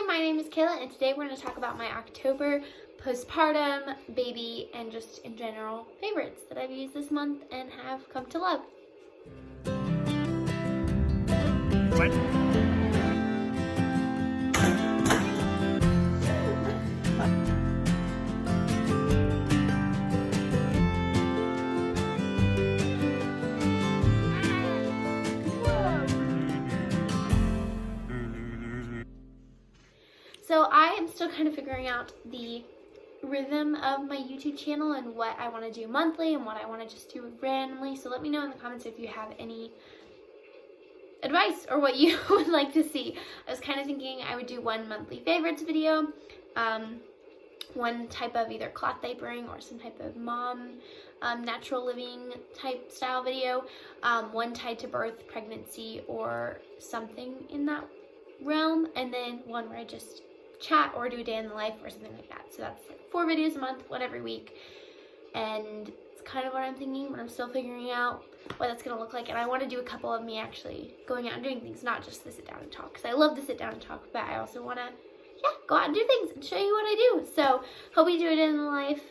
my name is Kayla, and today we're going to talk about my October postpartum, baby, and just in general favorites that I've used this month and have come to love. What? So I am still kind of figuring out the rhythm of my YouTube channel and what I want to do monthly and what I want to just do randomly. So let me know in the comments if you have any advice or what you would like to see. I was kind of thinking I would do one monthly favorites video, one type of either cloth diapering or some type of mom natural living type style video, one tied to birth, pregnancy, or something in that realm, and then one where I just chat or do a day in the life or something like that. So that's like 4 videos a month, one every week, and it's kind of what I'm thinking, but I'm still figuring out what that's gonna look like. And I want to do a couple of me actually going out and doing things, not just the sit down and talk, because I love to sit down and talk, but I also want to go out and do things and show you what I do. So hope we do a day in the life.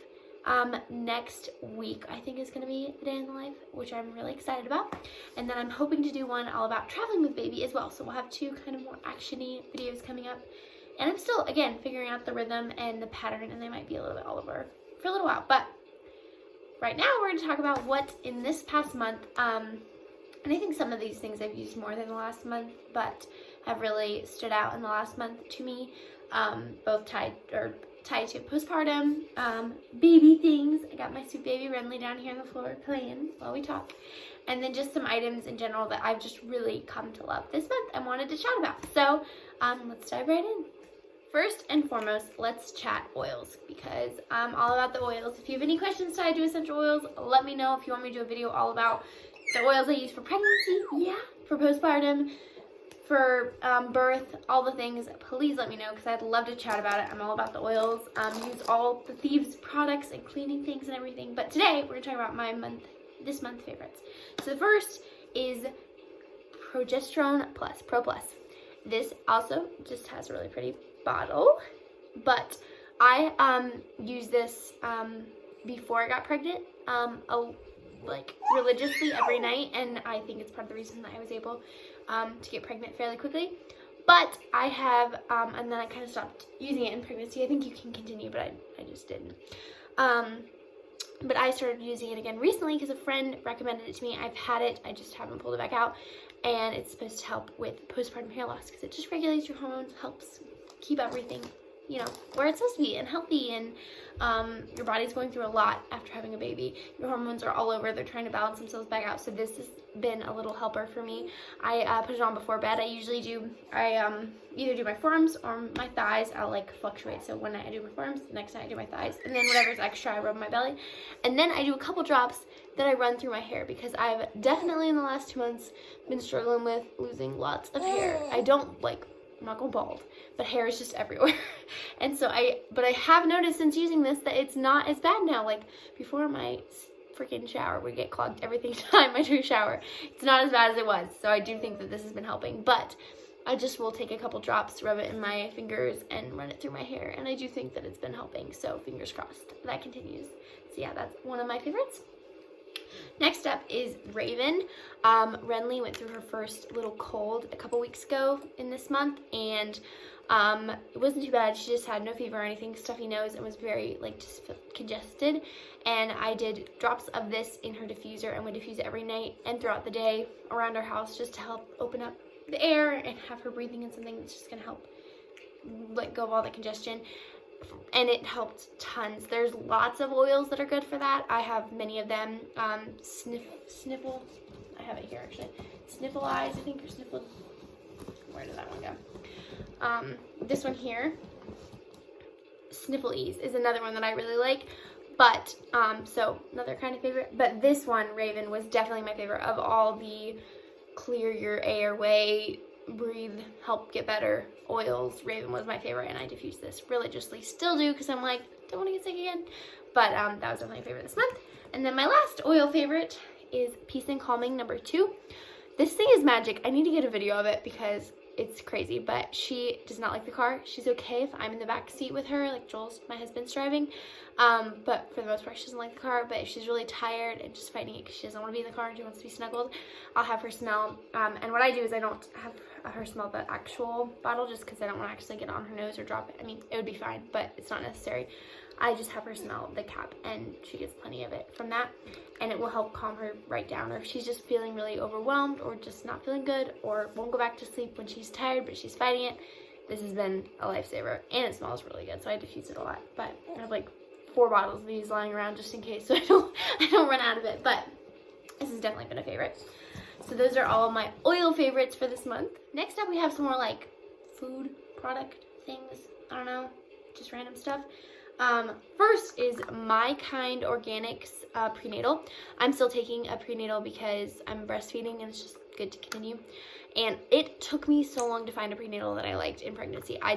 Next week I think is going to be the day in the life, which I'm really excited about, and then I'm hoping to do one all about traveling with baby as well. So we'll have 2 kind of more actiony videos coming up, and I'm still again figuring out the rhythm and the pattern, and they might be a little bit all over for a little while. But right now we're going to talk about what in this past month, and I think some of these things I've used more than the last month, but have really stood out in the last month to me, both tied to postpartum, baby things. I got my sweet baby Renly down here on the floor playing while we talk, and then just some items in general that I've just really come to love this month and wanted to chat about. So let's dive right in. First and foremost, let's chat oils, because I'm all about the oils. If you have any questions tied to essential oils, let me know. If you want me to do a video all about the oils I use for pregnancy, for postpartum, for birth, all the things, please let me know, because I'd love to chat about it. I'm all about the oils. Use all the Thieves products and cleaning things and everything. But today we're going to talk about my this month favorites. So the first is Progesterone Plus, Pro Plus. This also just has a really pretty bottle, but I use this before I got pregnant, like religiously every night, and I think it's part of the reason that I was able to get pregnant fairly quickly. But I have, and then I kind of stopped using it in pregnancy. I think you can continue, but I just didn't. But I started using it again recently because a friend recommended it to me. I've had it, I just haven't pulled it back out, and it's supposed to help with postpartum hair loss because it just regulates your hormones, helps keep everything, you know, where it's supposed to be and healthy, and your body's going through a lot after having a baby. Your hormones are all over, they're trying to balance themselves back out, so this has been a little helper for me. I put it on before bed. I usually do, either do my forearms or my thighs. I'll like fluctuate, so one night I do my forearms, the next night I do my thighs, and then whatever's extra I rub my belly, and then I do a couple drops that I run through my hair, because I've definitely in the last 2 months been struggling with losing lots of hair. I don't like, I'm not going bald, but hair is just everywhere. And so but I have noticed since using this that it's not as bad now. Like before, my freaking shower would get clogged every time I took a shower. It's not as bad as it was. So I do think that this has been helping, but I just will take a couple drops, rub it in my fingers, and run it through my hair. And I do think that it's been helping. So fingers crossed that continues. So yeah, that's one of my favorites. Next up is Raven. Renly went through her first little cold a couple weeks ago in this month, and it wasn't too bad. She just had no fever or anything, stuffy nose, and was very like just congested. And I did drops of this in her diffuser and would diffuse it every night and throughout the day around our house, just to help open up the air and have her breathing in something that's just gonna help let go of all the congestion. And it helped tons. There's lots of oils that are good for that. I have many of them. Sniffle, I have it here actually. Sniffle Eyes, I think, or Sniffle, where did that one go? This one here, Sniffle Ease, is another one that I really like. But, so another kind of favorite. But this one, Raven, was definitely my favorite of all the clear your airway, breathe, help get better oils. Raven was my favorite, and I diffuse this religiously. Still do, because I'm like, don't want to get sick again. But that was definitely my favorite this month. And then my last oil favorite is Peace and Calming #2. This thing is magic. I need to get a video of it because it's crazy, but she does not like the car. She's okay if I'm in the back seat with her, like Joel's, my husband's driving, but for the most part she doesn't like the car. But if she's really tired and just fighting it because she doesn't want to be in the car and she wants to be snuggled, I'll have her smell, and what I do is I don't have her smell the actual bottle just because I don't want to actually get on her nose or drop it. I mean, it would be fine, but it's not necessary. I just have her smell the cap, and she gets plenty of it from that, and it will help calm her right down. Or if she's just feeling really overwhelmed or just not feeling good or won't go back to sleep when she's tired but she's fighting it, this has been a lifesaver, and it smells really good, so I diffuse it a lot. But I have like 4 bottles of these lying around just in case so I don't run out of it, but this has definitely been a favorite. So those are all of my oil favorites for this month. Next up, we have some more like food product things. I don't know, just random stuff. First is My Kind Organics prenatal. I'm still taking a prenatal because I'm breastfeeding and it's just good to continue. And it took me so long to find a prenatal that I liked in pregnancy. I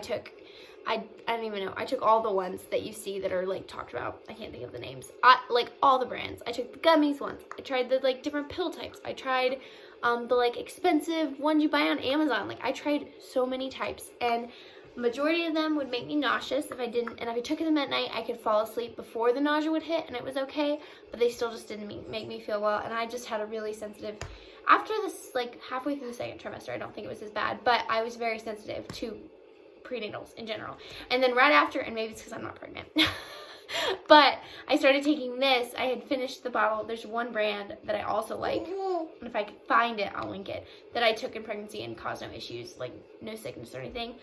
don't even know. I took all the ones that you see that are like talked about. I can't think of the names. Like all the brands. I took the gummies ones. I tried the like different pill types. I tried the like expensive ones you buy on Amazon. Like I tried so many types, and majority of them would make me nauseous if I didn't, and if I took them at night, I could fall asleep before the nausea would hit, and it was okay, but they still just didn't make me feel well, and I just had a really sensitive, after this, like, halfway through the second trimester, I don't think it was as bad, but I was very sensitive to prenatals in general, and then right after, and maybe it's because I'm not pregnant, but I started taking this. I had finished the bottle. There's one brand that I also like, and if I could find it, I'll link it, that I took in pregnancy and caused no issues, like, no sickness or anything.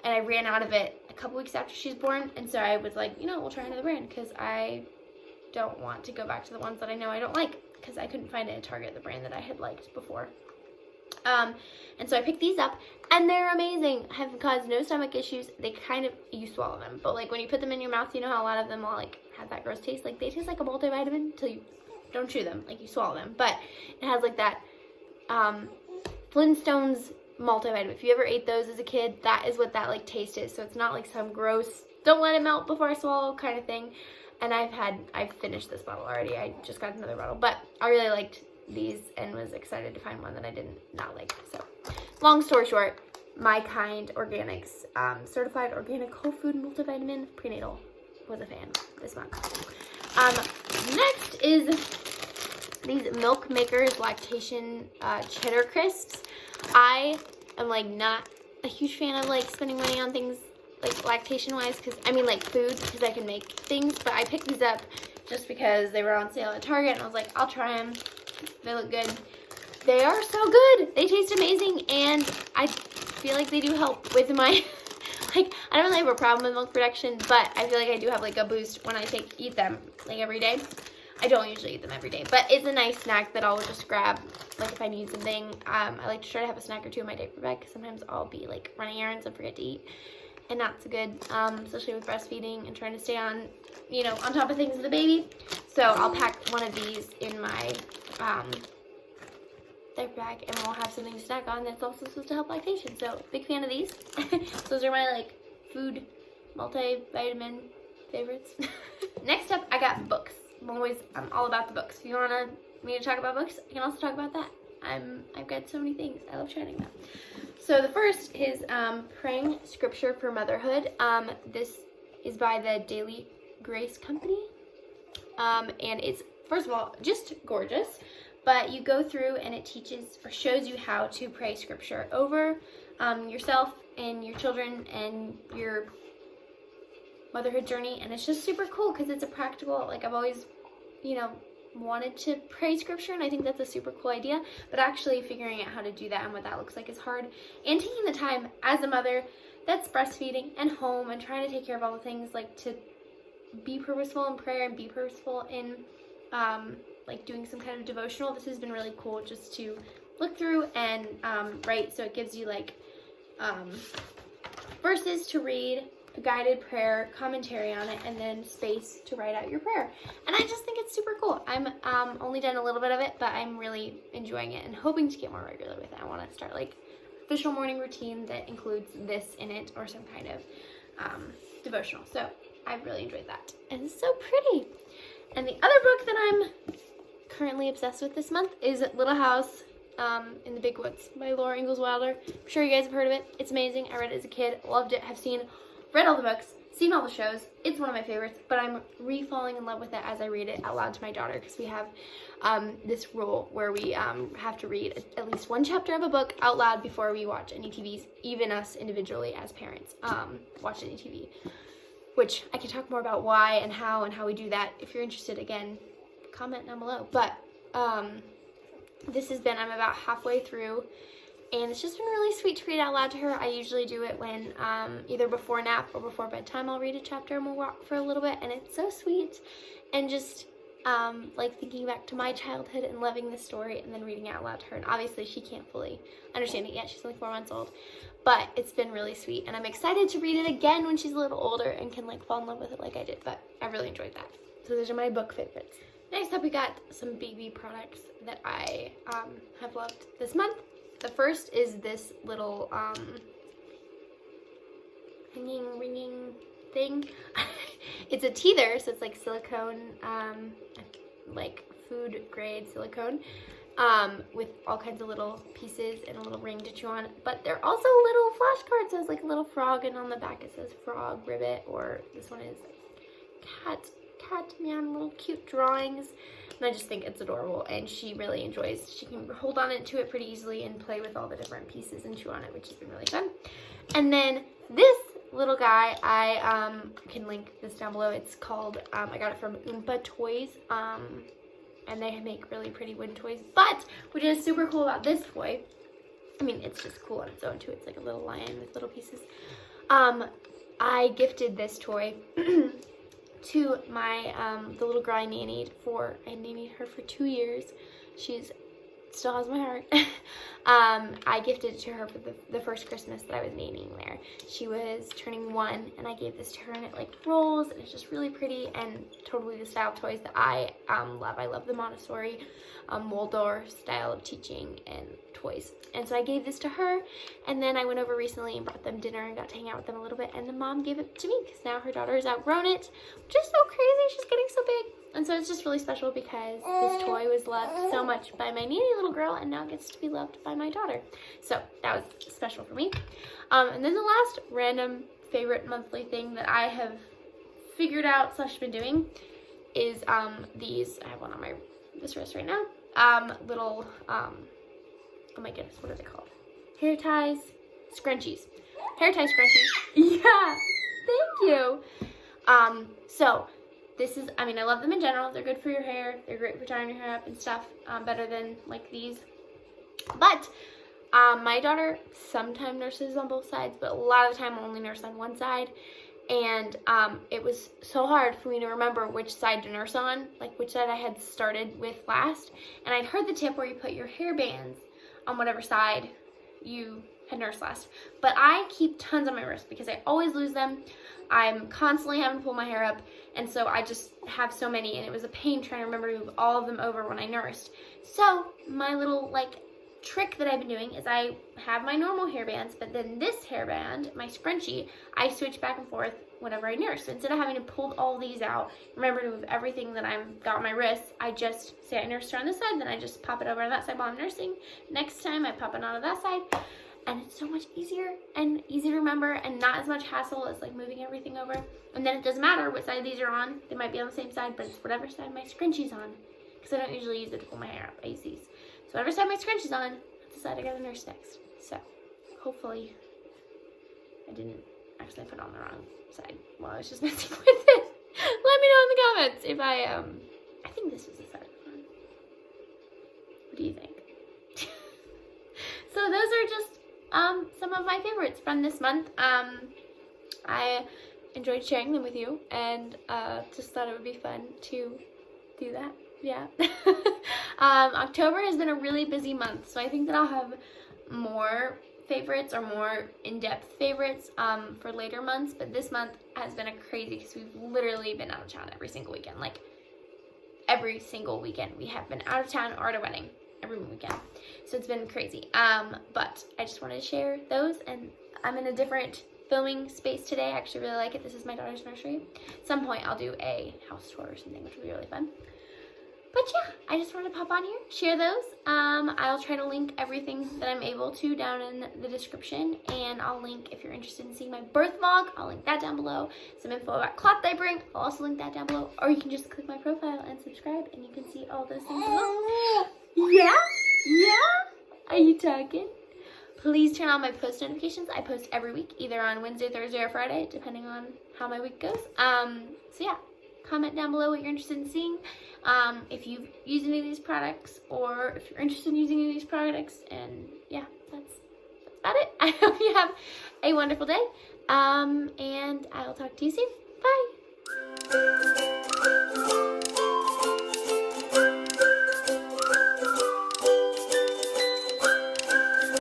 And I ran out of it a couple weeks after she's born, and so I was like, you know, we'll try another brand because I don't want to go back to the ones that I know I don't like, because I couldn't find it at Target, the brand that I had liked before. And so I picked these up, and they're amazing. Have caused no stomach issues. They kind of, you swallow them, but like when you put them in your mouth, you know how a lot of them will like have that gross taste. Like they taste like a multivitamin until you don't chew them, like you swallow them. But it has like that Flintstones multivitamin. If you ever ate those as a kid, that is what that like taste is. So it's not like some gross, don't let it melt before I swallow kind of thing. And I've finished this bottle already. I just got another bottle, but I really liked these and was excited to find one that I didn't not like. So long story short, My Kind Organics certified organic whole food multivitamin prenatal. Was a fan this month. Next is these Milk Makers lactation cheddar crisps. I am like not a huge fan of like spending money on things like lactation wise, because I mean like food, because I can make things, but I picked these up just because they were on sale at Target, and I was like, I'll try them. They look good. They are so good. They taste amazing, and I feel like they do help with my like, I don't really have a problem with milk production, but I feel like I do have like a boost when I eat them like every day. I don't usually eat them every day, but it's a nice snack that I'll just grab like if I need something. I like to try to have a snack or two in my diaper bag, because sometimes I'll be like running errands and forget to eat, and that's good, especially with breastfeeding and trying to stay on, you know, on top of things with the baby. So I'll pack one of these in my diaper bag, and we'll have something to snack on that's also supposed to help lactation. So big fan of these. Those are my like food multivitamin favorites. Next up, I got books. I'm all about the books. If you want me to talk about books, I can also talk about that. I've got so many things. I love sharing them. So the first is Praying Scripture for Motherhood. This is by the Daily Grace Company. And it's, first of all, just gorgeous. But you go through and it teaches or shows you how to pray scripture over yourself and your children and your motherhood journey. And it's just super cool because it's a practical, like I've always, you know, wanted to pray scripture, and I think that's a super cool idea, but actually figuring out how to do that and what that looks like is hard, and taking the time as a mother that's breastfeeding and home and trying to take care of all the things, like to be purposeful in prayer and be purposeful in like doing some kind of devotional. This has been really cool just to look through and write. So it gives you like verses to read, a guided prayer, commentary on it, and then space to write out your prayer. And I just think it's super cool. I'm only done a little bit of it, but I'm really enjoying it and hoping to get more regular with it. I want to start like official morning routine that includes this in it or some kind of devotional. So I've really enjoyed that. And it's so pretty. And the other book that I'm currently obsessed with this month is Little House in the Big Woods by Laura Ingalls Wilder. I'm sure you guys have heard of it. It's amazing. I read it as a kid, loved it, have read all the books, seen all the shows. It's one of my favorites, but I'm re-falling in love with it as I read it out loud to my daughter, because we have this rule where we have to read at least one chapter of a book out loud before we watch any TVs, even us individually as parents watch any TV, which I can talk more about why and how we do that. If you're interested, again, comment down below. But this has been, I'm about halfway through, and it's just been really sweet to read out loud to her. I usually do it when either before nap or before bedtime. I'll read a chapter and we'll walk for a little bit, and it's so sweet, and just like thinking back to my childhood and loving the story and then reading it out loud to her. And obviously she can't fully understand it yet. She's only 4 months old, but it's been really sweet, and I'm excited to read it again when she's a little older and can like fall in love with it like I did. But I really enjoyed that. So those are my book favorites. Next up, we got some baby products that I have loved this month. The first is this little hanging, ringing thing. It's a teether, so it's like silicone, like food grade silicone, with all kinds of little pieces and a little ring to chew on. But they're also little flashcards. So it's like a little frog, and on the back it says frog, ribbit, or this one is cat, meow, little cute drawings. And I just think it's adorable, and she really enjoys. She can hold on to it pretty easily and play with all the different pieces and chew on it, which has been really fun. And then this little guy, I can link this down below. It's called, I got it from Oompa Toys, and they make really pretty wooden toys. But what is super cool about this toy, I mean, it's just cool on its own too. It's like a little lion with little pieces. I gifted this toy to my, the little girl I nannied her for 2 years. She's still has my heart. I gifted it to her for the first Christmas that I was nannying there. She was turning 1, and I gave this to her, and it like rolls, and it's just really pretty and totally the style of toys that I love. I love the Montessori, Waldorf style of teaching and toys. And so I gave this to her, and then I went over recently and brought them dinner and got to hang out with them a little bit, and the mom gave it to me because now her daughter has outgrown it, which is so crazy. She's getting so big. And so it's just really special because this toy was loved so much by my nanny little girl, and now gets to be loved by my daughter. So that was special for me. And then the last random favorite monthly thing that I have figured out / been doing is these. I have one on this wrist right now. Little oh my goodness, what are they called? Hair ties, scrunchies. Hair tie scrunchies. Yeah, thank you. So this is, I mean, I love them in general. They're good for your hair. They're great for tying your hair up and stuff, better than like these. But my daughter sometimes nurses on both sides, but a lot of the time I only nurse on one side. And it was so hard for me to remember which side to nurse on, like which side I had started with last. And I'd heard the tip where you put your hair bands on whatever side you had nursed last. But I keep tons on my wrist because I always lose them. I'm constantly having to pull my hair up, and so I just have so many, and it was a pain trying to remember to move all of them over when I nursed. So my little like trick that I've been doing is I have my normal hair bands, but then this hairband, my scrunchie, I switch back and forth whenever I nurse. So instead of having to pull all these out, remember to move everything that I've got on my wrist, I just say I nursed her on this side, then I just pop it over on that side while I'm nursing. Next time I pop it onto that side. And it's so much easier and easy to remember, and not as much hassle as like moving everything over. And then it doesn't matter what side these are on. They might be on the same side, but it's whatever side my scrunchie's on. Because I don't usually use it to pull my hair up. I use these. So whatever side my scrunchie's on, that's the side I gotta nurse next. So hopefully I didn't accidentally put it on the wrong side while I was just messing with it. Let me know in the comments if I think this is the side on. What do you think? So those are just some of my favorites from this month. I enjoyed sharing them with you, and just thought it would be fun to do that. Yeah. October has been a really busy month, so I think that I'll have more favorites or more in-depth favorites for later months, but this month has been a crazy because we've literally been out of town every single weekend. Like every single weekend we have been out of town or at a wedding. Every weekend. So it's been crazy. But I just wanted to share those, and I'm in a different filming space today. I actually really like it. This is my daughter's nursery. At some point I'll do a house tour or something, which will be really fun. But yeah, I just wanted to pop on here, share those. I'll try to link everything that I'm able to down in the description, and I'll link, if you're interested in seeing my birth vlog, I'll link that down below. Some info about cloth diapering, I'll also link that down below. Or you can just click my profile and subscribe, and you can see all those things as well. Yeah? Yeah? Are you talking? Please turn on my post notifications. I post every week, either on Wednesday, Thursday, or Friday, depending on how my week goes. So yeah, comment down below what you're interested in seeing. If you've used any of these products, or if you're interested in using any of these products, and yeah, that's about it. I hope you have a wonderful day, and I will talk to you soon.